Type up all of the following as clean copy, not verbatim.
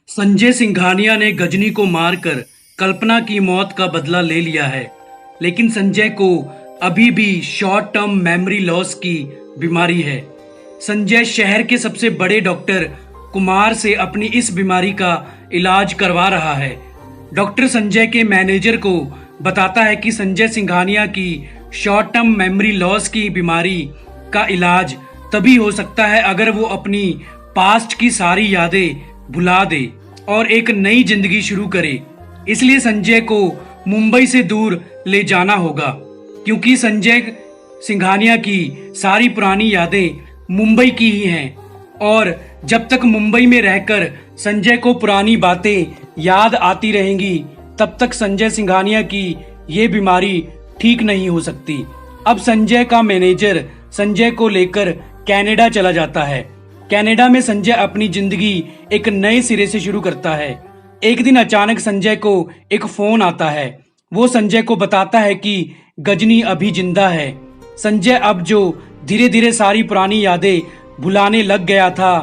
संजय सिंघानिया ने गजनी को मारकर कल्पना की मौत का बदला ले लिया है, लेकिन संजय को अभी भी शॉर्ट टर्म मेमोरी लॉस की बीमारी है। संजय शहर के सबसे बड़े डॉक्टर कुमार से अपनी इस बीमारी का इलाज करवा रहा है। डॉक्टर संजय के मैनेजर को बताता है कि संजय सिंघानिया की शॉर्ट टर्म मेमोरी लॉस की बीमारी का इलाज तभी हो सकता है अगर वो अपनी पास्ट की सारी यादें भुला दे और एक नई जिंदगी शुरू करे। इसलिए संजय को मुंबई से दूर ले जाना होगा, क्योंकि संजय सिंघानिया की सारी पुरानी यादें मुंबई की ही हैं और जब तक मुंबई में रहकर संजय को पुरानी बातें याद आती रहेंगी तब तक संजय सिंघानिया की ये बीमारी ठीक नहीं हो सकती। अब संजय का मैनेजर संजय को लेकर कनाडा चला जाता है। कनाडा में संजय अपनी जिंदगी एक नए सिरे से शुरू करता है। एक दिन अचानक संजय को एक फोन आता है। वो संजय को बताता है कि गजनी अभी जिंदा है। संजय अब जो धीरे धीरे सारी पुरानी यादें भुलाने लग गया था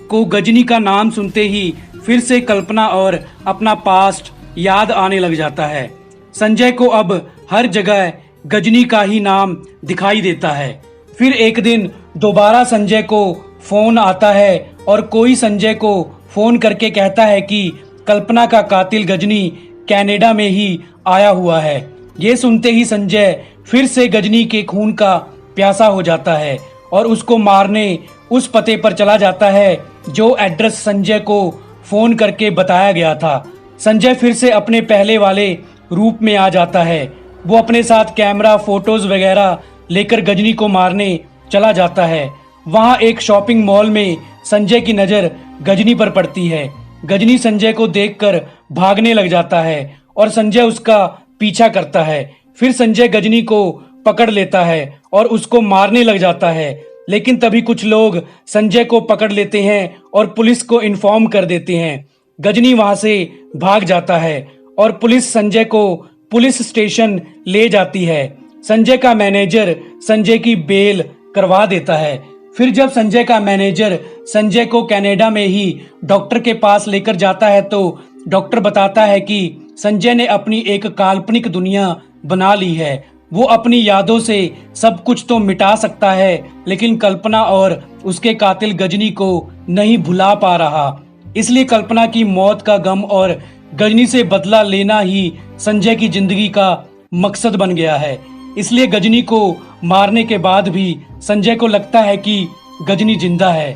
को गजनी का नाम सुनते ही फिर से कल्पना और अपना पास्ट याद आने लग जाता है। संजय को अब हर जगह गजनी का ही नाम दिखाई देता है। फिर एक दिन दोबारा संजय को फोन आता है और कोई संजय को फोन करके कहता है कि कल्पना का कातिल गजनी कनाडा में ही आया हुआ है। ये सुनते ही संजय फिर से गजनी के खून का प्यासा हो जाता है और उसको मारने उस पते पर चला जाता है जो एड्रेस संजय को फोन करके बताया गया था। संजय फिर से अपने पहले वाले रूप में आ जाता है। वो अपने साथ कैमरा, फोटोज वगैरह लेकर गजनी को मारने चला जाता है। वहां एक शॉपिंग मॉल में संजय की नजर गजनी पर पड़ती है। गजनी संजय को देखकर भागने लग जाता है और संजय उसका पीछा करता है। फिर संजय गजनी को पकड़ लेता है और उसको मारने लग जाता है, लेकिन तभी कुछ लोग संजय को पकड़ लेते हैं और पुलिस को इन्फॉर्म कर देते हैं। गजनी वहां से भाग जाता है और पुलिस संजय को पुलिस स्टेशन ले जाती है। संजय का मैनेजर संजय की बेल करवा देता है। फिर जब संजय का मैनेजर संजय को कनाडा में ही डॉक्टर के पास लेकर जाता है तो डॉक्टर बताता है कि संजय ने अपनी एक काल्पनिक दुनिया बना ली है। वो अपनी यादों से सब कुछ तो मिटा सकता है, लेकिन कल्पना और उसके कातिल गजनी को नहीं भुला पा रहा। इसलिए कल्पना की मौत का गम और गजनी से बदला लेना ही संजय की जिंदगी का मकसद बन गया है। इसलिए गजनी को मारने के बाद भी संजय को लगता है कि गजनी जिंदा है।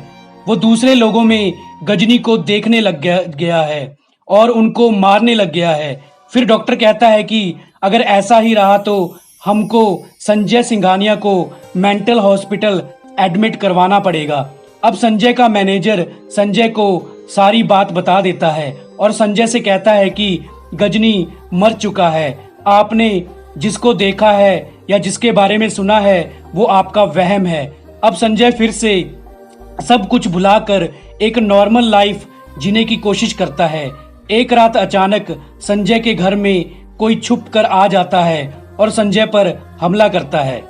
वो दूसरे लोगों में गजनी को देखने लग गया है और उनको मारने लग गया है। फिर डॉक्टर कहता है कि अगर ऐसा ही रहा तो हमको संजय सिंघानिया को मेंटल हॉस्पिटल एडमिट करवाना पड़ेगा। अब संजय का मैनेजर संजय को सारी बात बता देता है और संजय से कहता है कि गजनी मर चुका है। आपने जिसको देखा है या जिसके बारे में सुना है वो आपका वहम है। अब संजय फिर से सब कुछ भुलाकर एक नॉर्मल लाइफ जीने की कोशिश करता है। एक रात अचानक संजय के घर में कोई छुप कर आ जाता है और संजय पर हमला करता है,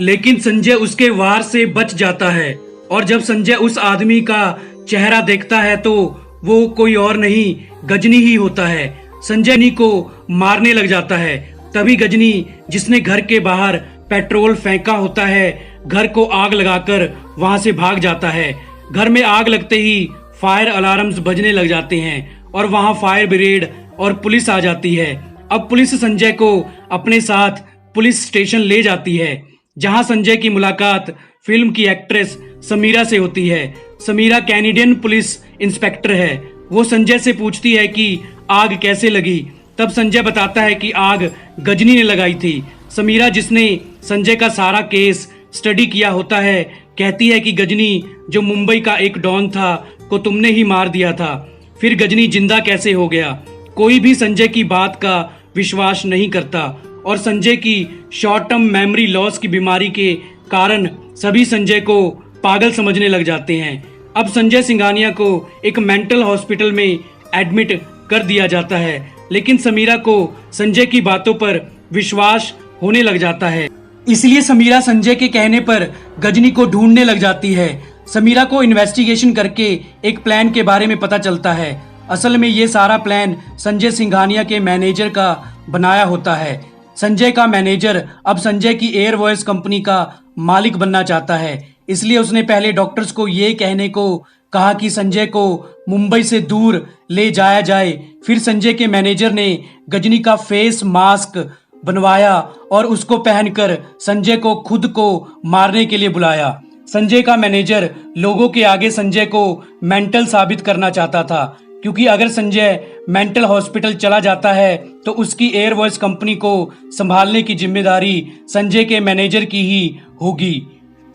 लेकिन संजय उसके वार से बच जाता है। और जब संजय उस आदमी का चेहरा देखता है तो वो कोई और नहीं गजनी ही होता है। संजय को मारने लग जाता है। तभी गजनी, जिसने घर के बाहर पेट्रोल फेंका होता है, घर को आग लगाकर वहां से भाग जाता है। घर में आग लगते ही फायर अलार्म्स बजने लग जाते हैं और वहां फायर ब्रिगेड और पुलिस आ जाती है। अब पुलिस संजय को अपने साथ पुलिस स्टेशन ले जाती है, जहां संजय की मुलाकात फिल्म की एक्ट्रेस समीरा से होती है। समीरा कैनेडियन पुलिस इंस्पेक्टर है। वो संजय से पूछती है कि आग कैसे लगी। तब संजय बताता है कि आग गजनी ने लगाई थी। समीरा, जिसने संजय का सारा केस स्टडी किया होता है, कहती है कि गजनी, जो मुंबई का एक डॉन था, को तुमने ही मार दिया था। फिर गजनी जिंदा कैसे हो गया? कोई भी संजय की बात का विश्वास नहीं करता और संजय की शॉर्ट टर्म मेमोरी लॉस की बीमारी के कारण सभी संजय को पागल समझने लग जाते हैं। अब संजय सिंघानिया को एक मेंटल हॉस्पिटल में एडमिट कर दिया जाता है, लेकिन समीरा को संजय की बातों पर विश्वास होने लग जाता है। इसलिए समीरा संजय के कहने पर गजनी को ढूंढने लग जाती है। समीरा को इन्वेस्टिगेशन करके एक प्लान के बारे में पता चलता है। असल में ये सारा प्लान संजय सिंघानिया के मैनेजर का बनाया होता है। संजय का मैनेजर अब संजय की एयर वॉइस कंपनी का मालिक बनना चाहता है, इसलिए उसने पहले डॉक्टर्स को ये कहने को कहा कि संजय को मुंबई से दूर ले जाया जाए। फिर संजय के मैनेजर ने गजनी का फेस मास्क बनवाया और उसको पहनकर संजय को खुद को मारने के लिए बुलाया। संजय का मैनेजर लोगों के आगे संजय को मेंटल साबित करना चाहता था, क्योंकि अगर संजय मेंटल हॉस्पिटल चला जाता है तो उसकी एयर वॉइस कंपनी को संभालने की जिम्मेदारी संजय के मैनेजर की ही होगी।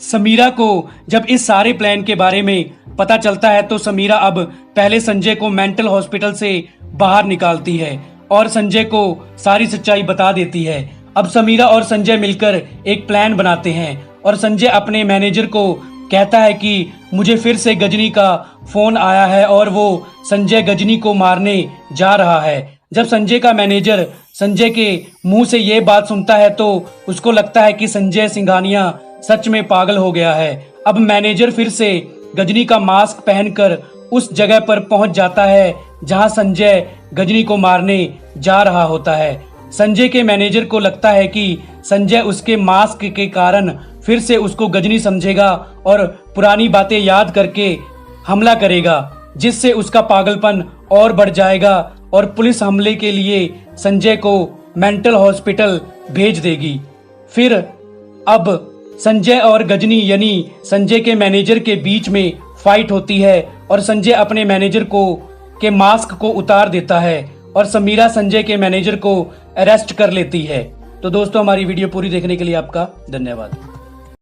समीरा को जब इस सारे प्लान के बारे में पता चलता है तो समीरा अब पहले संजय को मेंटल हॉस्पिटल से बाहर निकालती है और संजय को सारी सच्चाई बता देती है। अब समीरा और संजय मिलकर एक प्लान बनाते हैं और संजय अपने मैनेजर को कहता है कि मुझे फिर से गजनी का फोन आया है और वो संजय गजनी को मारने जा रहा है। जब संजय का मैनेजर संजय के मुंह से ये बात सुनता है तो उसको लगता है कि संजय सिंघानिया सच में पागल हो गया है। अब मैनेजर फिर से गजनी का मास्क पहनकर उस जगह पर पहुंच जाता है जहां संजय गजनी को मारने जा रहा होता है। संजय के मैनेजर को लगता है कि संजय उसके मास्क के कारण फिर से उसको गजनी समझेगा और पुरानी बातें याद करके हमला करेगा, जिससे उसका पागलपन और बढ़ जाएगा और पुलिस हमले के लिए संजय को मेंटल हॉस्पिटल भेज देगी। फिर अब संजय और गजनी यानी संजय के मैनेजर के बीच में फाइट होती है और संजय अपने मैनेजर को के मास्क को उतार देता है और समीरा संजय के मैनेजर को अरेस्ट कर लेती है। तो दोस्तों, हमारी वीडियो पूरी देखने के लिए आपका धन्यवाद।